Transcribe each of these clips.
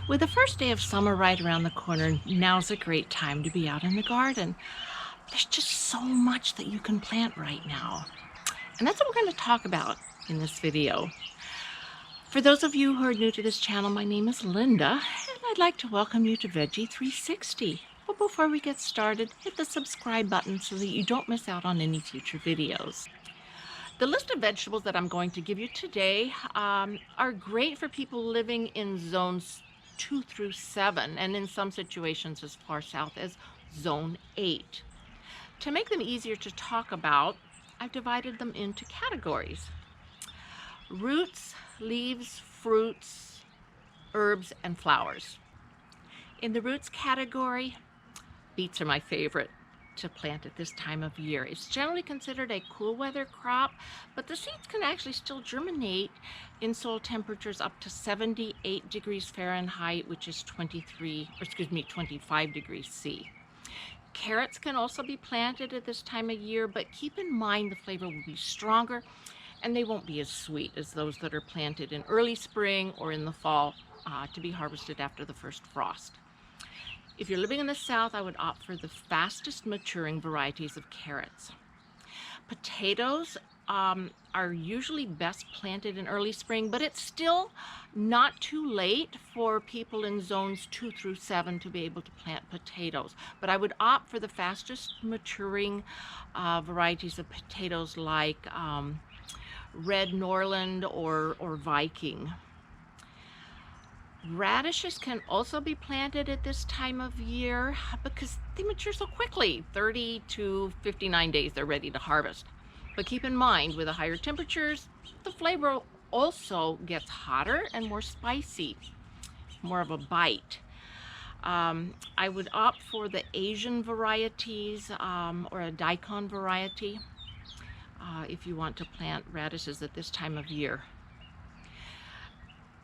With the first day of summer right around the corner, now's a great time to be out in the garden. There's just so much that you can plant right now. And that's what we're going to talk about in this video. For those of you who are new to this channel, my name is Linda, and I'd like to welcome you to Veggy 360. But before we get started, hit the subscribe button so that you don't miss out on any future videos. The list of vegetables that I'm going to give you today are great for people living in zones 2 through 7, and in some situations as far south as zone 8. To make them easier to talk about, I've divided them into categories: roots, leaves, fruits, herbs, and flowers. In the roots category, beets are my favorite to plant at this time of year. It's generally considered a cool weather crop, but the seeds can actually still germinate in soil temperatures up to 78 degrees Fahrenheit, which is 25 degrees C. Carrots can also be planted at this time of year, but keep in mind the flavor will be stronger and they won't be as sweet as those that are planted in early spring or in the fall to be harvested after the first frost. If you're living in the South, I would opt for the fastest maturing varieties of carrots. Potatoes are usually best planted in early spring, but it's still not too late for people in zones 2 through 7 to be able to plant potatoes. But I would opt for the fastest maturing varieties of potatoes like Red Norland or Viking. Radishes can also be planted at this time of year because they mature so quickly. 30 to 59 days they're ready to harvest. But keep in mind, with the higher temperatures, the flavor also gets hotter and more spicy, more of a bite. I would opt for the Asian varieties or a daikon variety if you want to plant radishes at this time of year.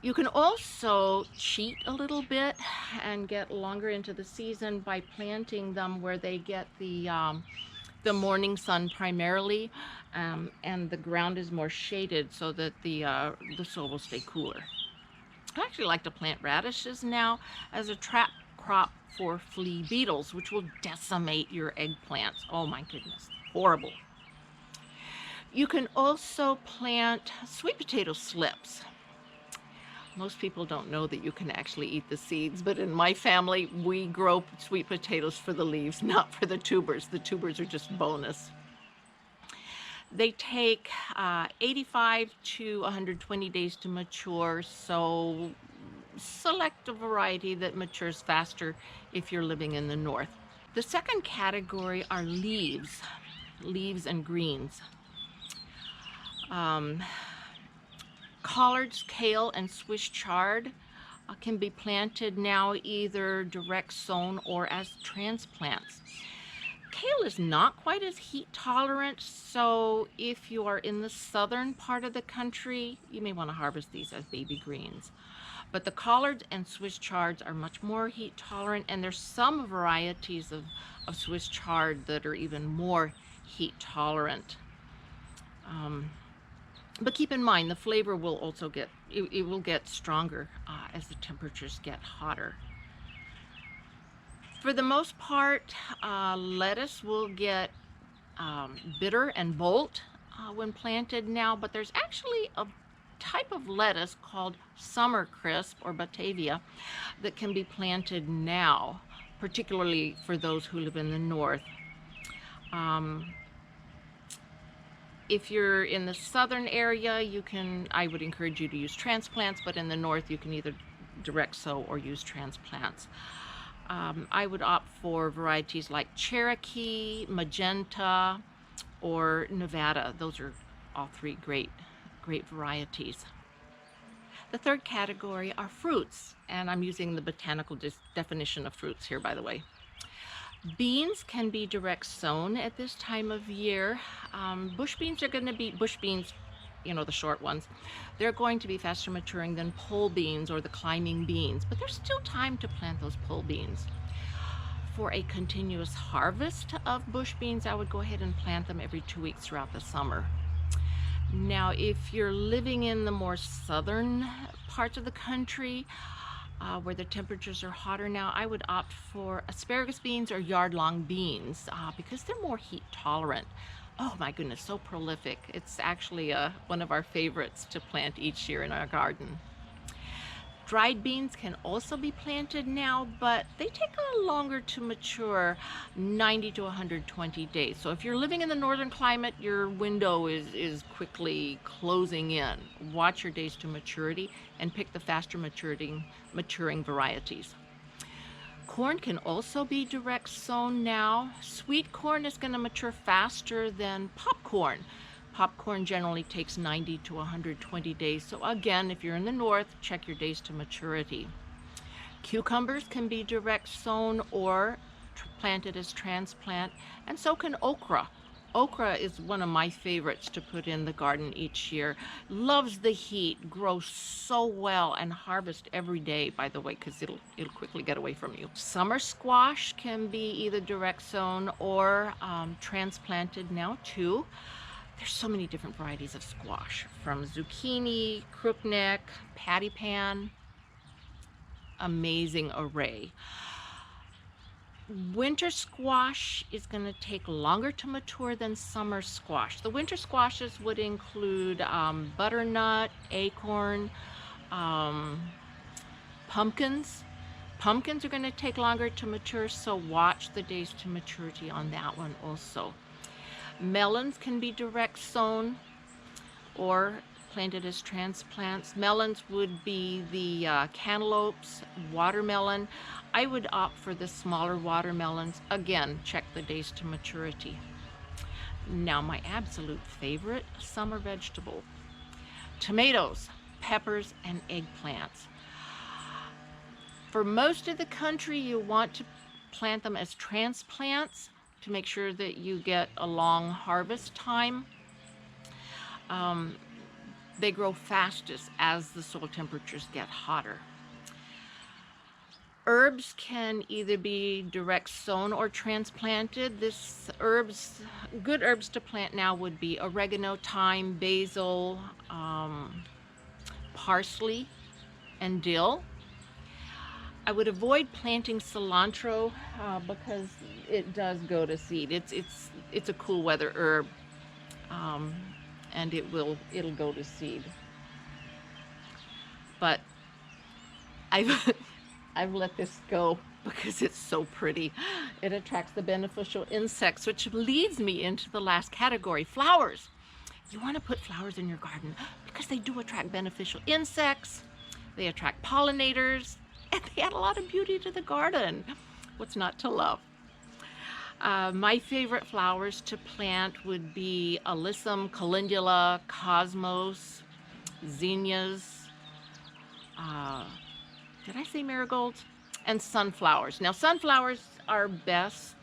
You can also cheat a little bit and get longer into the season by planting them where they get the morning sun primarily, and the ground is more shaded so that the soil will stay cooler. I actually like to plant radishes now as a trap crop for flea beetles, which will decimate your eggplants. Oh my goodness, horrible. You can also plant sweet potato slips. Most people don't know that you can actually eat the seeds, but in my family, we grow sweet potatoes for the leaves, not for the tubers. The tubers are just bonus. They take 85 to 120 days to mature, so select a variety that matures faster if you're living in the north. The second category are leaves and greens. Collards, kale, and Swiss chard can be planted now either direct sown or as transplants. Kale is not quite as heat tolerant, so if you are in the southern part of the country, you may want to harvest these as baby greens. But the collards and Swiss chards are much more heat tolerant, and there's some varieties of Swiss chard that are even more heat tolerant. But keep in mind, the flavor will also get stronger as the temperatures get hotter. For the most part, lettuce will get bitter and bolt when planted now, but there's actually a type of lettuce called summer crisp or Batavia that can be planted now, particularly for those who live in the north. If you're in the southern area, I would encourage you to use transplants, but in the north you can either direct sow or use transplants. I would opt for varieties like Cherokee, Magenta, or Nevada. Those are all three great varieties. The third category are fruits, and I'm using the botanical definition of fruits here, by the way. Beans can be direct sown at this time of year. Bush beans are going to be bush beans, the short ones. They're going to be faster maturing than pole beans or the climbing beans, but there's still time to plant those pole beans. For a continuous harvest of bush beans, I would go ahead and plant them every 2 weeks throughout the summer. Now, if you're living in the more southern parts of the country, where the temperatures are hotter now, I would opt for asparagus beans or yard-long beans because they're more heat tolerant. Oh my goodness, so prolific. It's actually one of our favorites to plant each year in our garden. Dried beans can also be planted now, but they take a little longer to mature, 90 to 120 days. So if you're living in the northern climate, your window is quickly closing in. Watch your days to maturity and pick the faster maturing varieties. Corn can also be direct sown now. Sweet corn is going to mature faster than popcorn. Popcorn generally takes 90 to 120 days. So again, if you're in the north, check your days to maturity. Cucumbers can be direct sown or planted as transplant, and so can okra. Okra is one of my favorites to put in the garden each year. Loves the heat, grows so well, and harvest every day, by the way, because it'll quickly get away from you. Summer squash can be either direct sown or transplanted now too. There's so many different varieties of squash, from zucchini, crookneck, patty pan, amazing array. Winter squash is going to take longer to mature than summer squash. The winter squashes would include butternut, acorn, pumpkins. Pumpkins are going to take longer to mature, so watch the days to maturity on that one also. Melons can be direct sown or planted as transplants. Melons would be the cantaloupes, watermelon. I would opt for the smaller watermelons. Again, check the days to maturity. Now, my absolute favorite summer vegetable: tomatoes, peppers, and eggplants. For most of the country, you want to plant them as transplants to make sure that you get a long harvest time. They grow fastest as the soil temperatures get hotter. Herbs can either be direct sown or transplanted. Good herbs to plant now would be oregano, thyme, basil, parsley, and dill. I would avoid planting cilantro because it does go to seed. It's a cool weather herb, and it'll go to seed. But I've let this go because it's so pretty. It attracts the beneficial insects, which leads me into the last category: flowers. You want to put flowers in your garden because they do attract beneficial insects. They attract pollinators. And they add a lot of beauty to the garden. What's not to love? My favorite flowers to plant would be alyssum, calendula, cosmos, zinnias. Did I say marigolds? And sunflowers. Now, sunflowers are best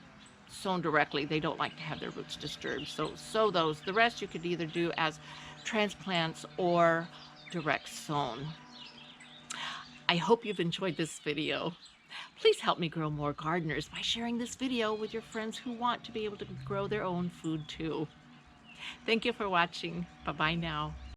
sown directly. They don't like to have their roots disturbed. So sow those. The rest you could either do as transplants or direct sown. I hope you've enjoyed this video. Please help me grow more gardeners by sharing this video with your friends who want to be able to grow their own food too. Thank you for watching. Bye-bye now.